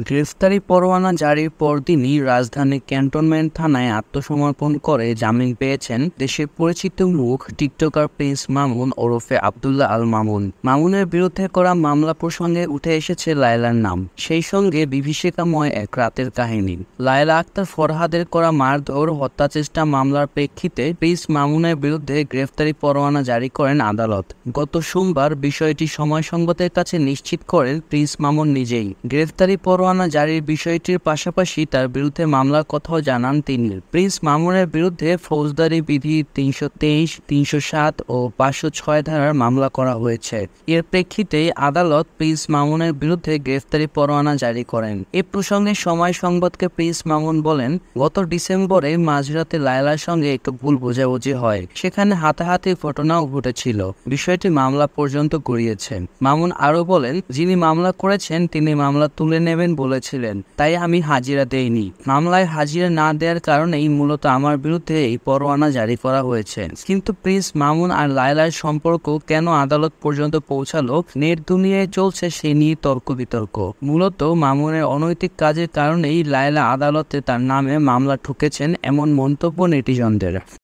গ্রেফতারি পরোয়ানা জারির পরদিনই রাজধানীর ক্যান্টনমেন্ট থানায় আত্মসমর্পণ করে জামিন পেয়েছেন দেশের পরিচিত মুখ টিকটকার প্রিন্স মামুন ওরফে আব্দুল্লাহ আল মামুন। মামুনের বিরুদ্ধে করা মামলা প্রসঙ্গে উঠে এসেছে লায়লার নাম, সেই সঙ্গে বিভীষিকাময় এক রাতের কাহিনী। লায়লা আক্তার ফরহাদের করা মারধর হত্যাচেষ্টা মামলার প্রেক্ষিতে প্রিন্স মামুনের বিরুদ্ধে গ্রেফতারি পরোয়ানা জারি করেন আদালত। গত সোমবার বিষয়টি সময়সংবাদের কাছে নিশ্চিত করেন প্রিন্স মামুন নিজেই। গ্রেফতারি পরোয়ানা জারির বিষয়টির পাশাপাশি তার বিরুদ্ধে মামলার কথাও জানান তিনি। প্রিন্স মামুনের বিরুদ্ধে ফৌজদারি বিধি ৩২৩, ৩০৭ ও ৫০৬ ধারার মামলা করা হয়েছে। এর প্রেক্ষিতেই আদালত প্রিন্স মামুনের বিরুদ্ধে গ্রেফতারি পরোয়ানা জারি করেন। এ প্রসঙ্গে সময় সংবাদকে প্রিন্স মামুন বলেন, গত ডিসেম্বরে মাঝরাতে লায়লার সঙ্গে একটু ভুল বোঝাবুঝি হয়, সেখানে হাতাহাতির ঘটনাও ঘটেছিল। বিষয়টি মামলা পর্যন্ত গড়িয়েছে। মামুন আরও বলেন, যিনি মামলা করেছেন তিনি মামলা তুলে নেবেন বলেছিলেন, তাই আমি হাজিরা দেইনি। মামলায় হাজিরা না দেওয়ার কারণেই মূলত আমার বিরুদ্ধে এই পরোয়ানা জারি করা হয়েছে। কিন্তু প্রিন্স মামুন আর লায়লার সম্পর্ক কেন আদালত পর্যন্ত পৌঁছালো, নেট দুনিয়ায় চলছে সে নিয়ে তর্ক বিতর্ক। মূলত মামুনের অনৈতিক কাজের কারণেই লায়লা আদালতে তার নামে মামলা ঠুকেছেন, এমন মন্তব্য নেটিজনদের।